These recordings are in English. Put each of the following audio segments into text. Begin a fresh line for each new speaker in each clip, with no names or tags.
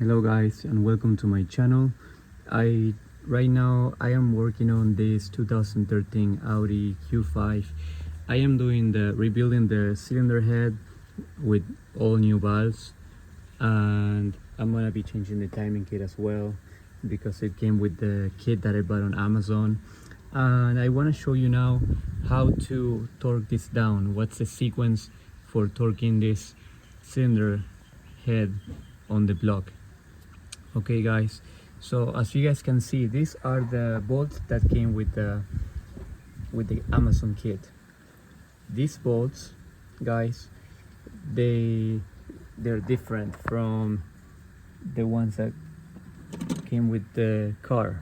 Hello guys and welcome to my channel. Right now I am working on this 2013 Audi Q5. I am rebuilding the cylinder head with all new valves, and I'm gonna be changing the timing kit as well because it came with the kit that I bought on Amazon. And I want to show you now how to torque this down. What's the sequence for torquing this cylinder head on the block. Okay guys, so as you guys can see, these are the bolts that came with the Amazon kit. These bolts, guys, they're different from the ones that came with the car.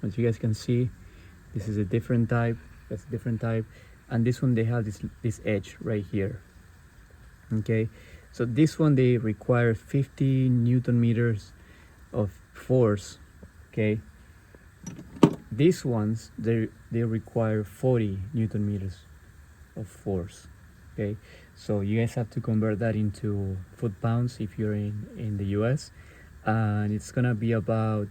As you guys can see, this is a different type, that's a different type, and this one they have this edge right here. Okay, so this one they require 50 Newton meters of force. Okay, these ones they require 40 Newton meters of force. Okay, so you guys have to convert that into foot-pounds if you're in the US, and it's gonna be about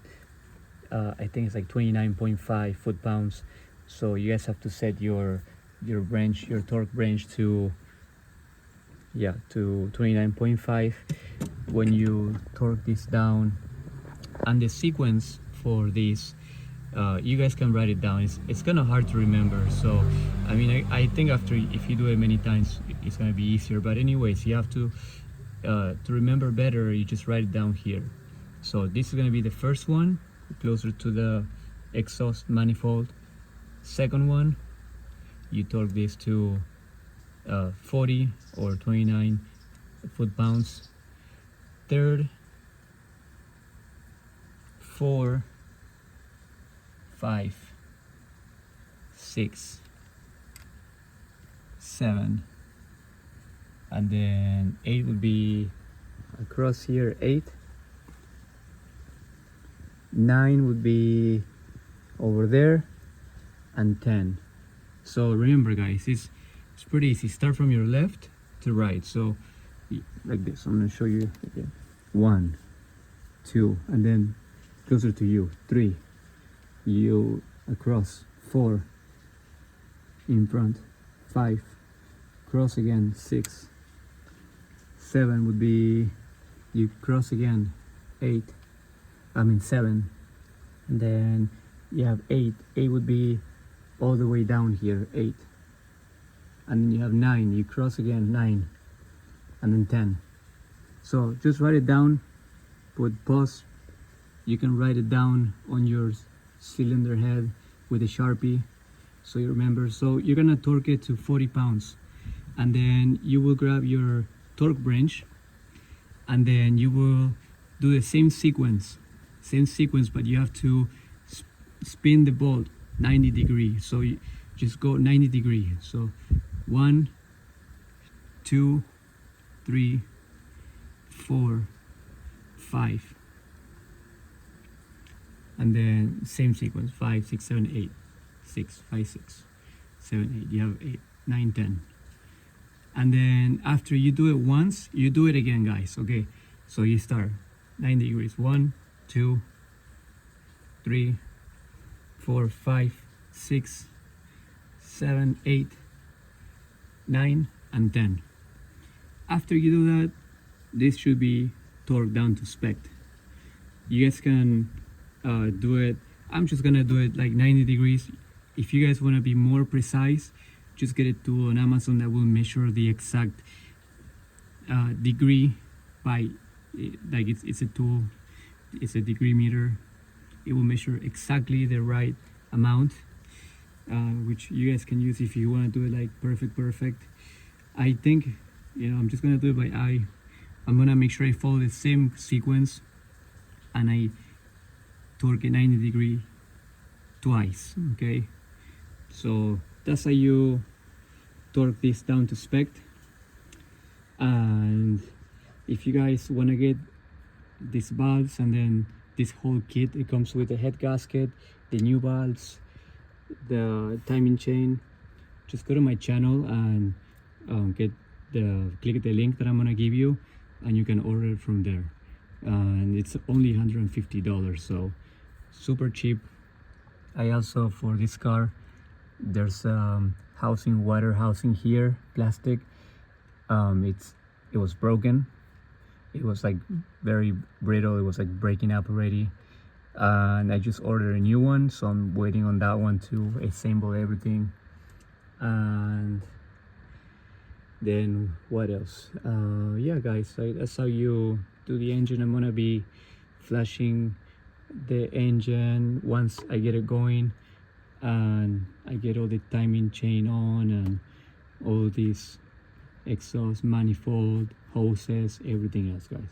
I think it's like 29.5 foot-pounds. So you guys have to set your torque range to 29.5 when you torque this down. And the sequence for this, you guys can write it down. It's kind of hard to remember, so I mean I think if you do it many times it's gonna be easier, but anyways, you have to remember better, you just write it down here. So this is gonna be the first one, closer to the exhaust manifold. Second one, you torque this to 40 or 29 foot-pounds. Third, 4, 5, 6, 7, and then 8 would be across here. 8, 9 would be over there, and 10. So remember guys, it's pretty easy. Start from your left to right, so like this. I'm going to show you again. 1, 2, and then closer to you. 3, you across. 4, in front. 5, cross again. 6, 7 would be you cross again. 7, and then you have 8 would be all the way down here. 8, and then you have 9, you cross again. 9, and then 10. So just write it down, put pause. You can write it down on your cylinder head with a Sharpie so you remember. So you're gonna torque it to 40 pounds, and then you will grab your torque wrench, and then you will do the same sequence, but you have to spin the bolt 90 degrees. So you just go 90 degrees. So 1, 2, 3, 4, 5, and then same sequence, 5, 6, 7, 8, 6, 5, 6, 7, 8. You have 8, 9, 10. And then after you do it once, you do it again, guys. Okay, so you start 90 degrees. 1, 2, 3, 4, 5, 6, 7, 8, 9, and 10. After you do that, this should be torqued down to spec. You guys can do it. I'm just gonna do it like 90 degrees. If you guys want to be more precise, just get a tool on Amazon that will measure the exact degree by like it's a tool, it's a degree meter. It will measure exactly the right amount, which you guys can use if you want to do it like perfect. I think, I'm just gonna do it by eye. I'm gonna make sure I follow the same sequence, and I torque it 90 degrees twice. Okay, so that's how you torque this down to spec. And if you guys want to get these valves and then this whole kit, it comes with the head gasket, the new valves, the timing chain, just go to my channel and click the link that I'm gonna give you, and you can order it from there. and it's only $150, so super cheap. I also, for this car, there's housing, water housing here, plastic. It was broken. It was like very brittle. It was like breaking up already, and I just ordered a new one, so I'm waiting on that one to assemble everything. And then what else? Yeah guys, that's how you do the engine. I'm gonna be flashing the engine once I get it going, and I get all the timing chain on and all these exhaust manifold hoses, everything else, guys.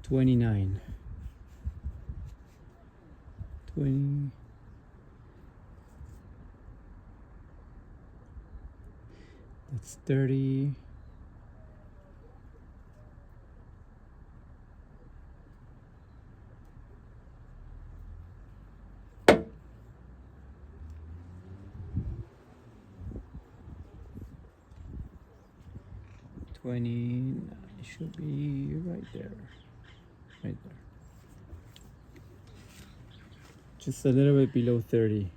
$29, $20, that's $30, $29. It should be right there, right there. Just a little bit below 30.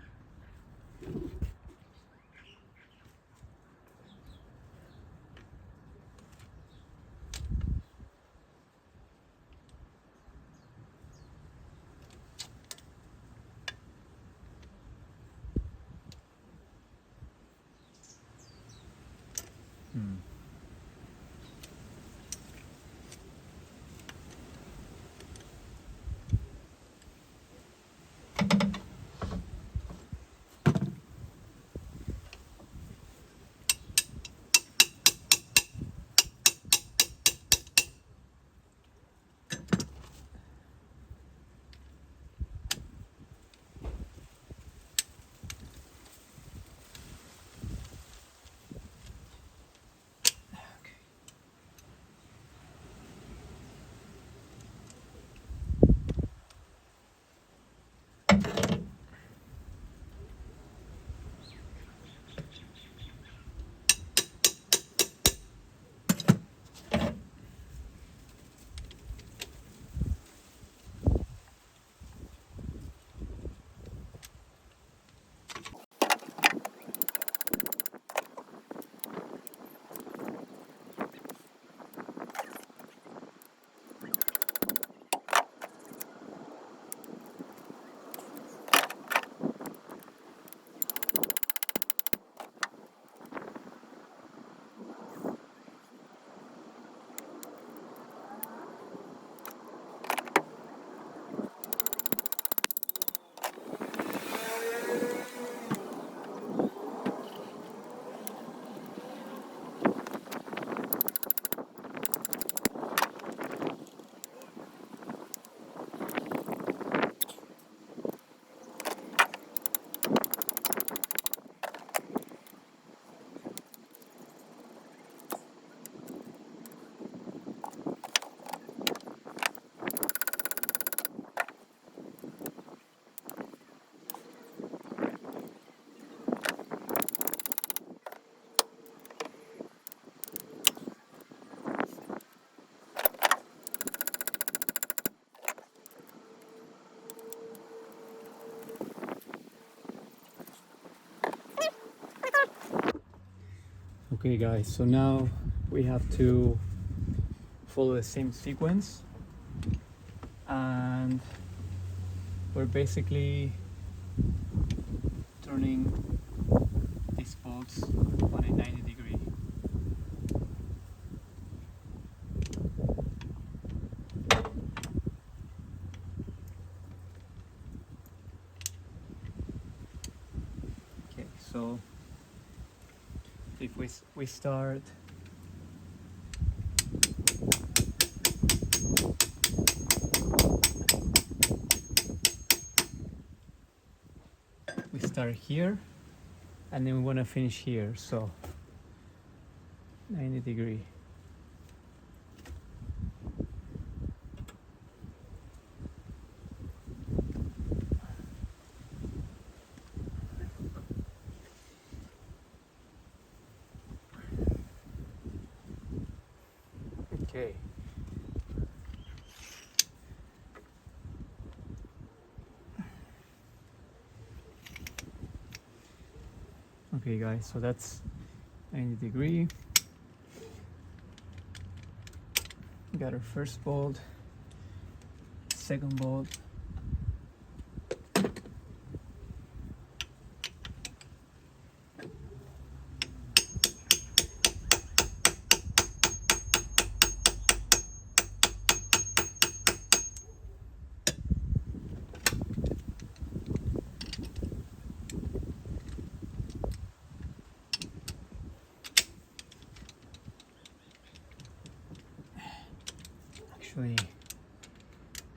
Okay guys, so now we have to follow the same sequence, and we're basically turning these bolts on a 90-degree. Okay, so if we start, we start here and then we want to finish here, so 90-degree. Okay. Okay guys, so that's 90°. Got our first bolt, second bolt. Actually,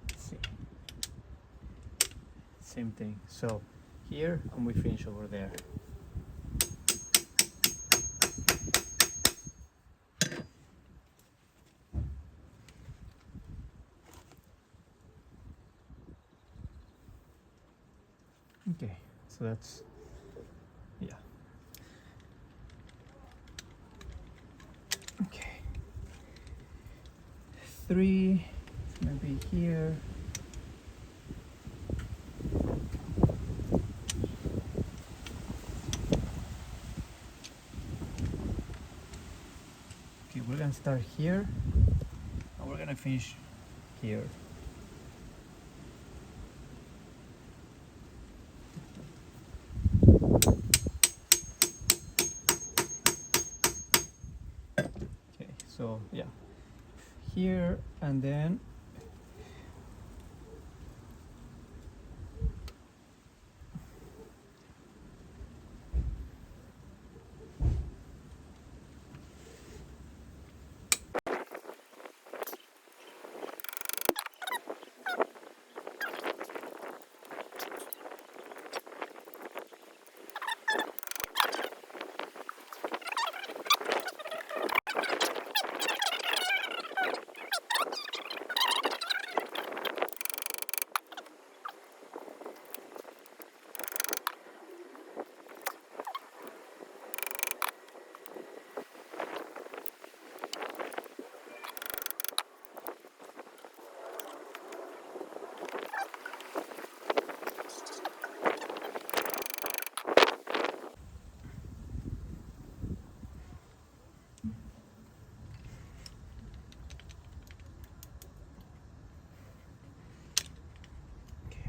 let's see, same thing. So here, and we finish over there. Okay, so that's, yeah. Okay. 3, maybe here. Okay, we're gonna start here, and we're gonna finish here. Okay, so yeah, here and then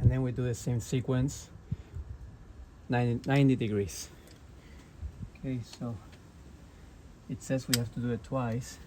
and then we do the same sequence, 90 degrees. Okay, so it says we have to do it twice.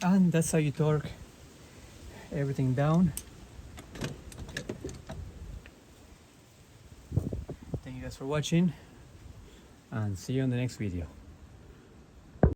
And that's how you torque everything down. Thank you guys for watching, and see you in the next video.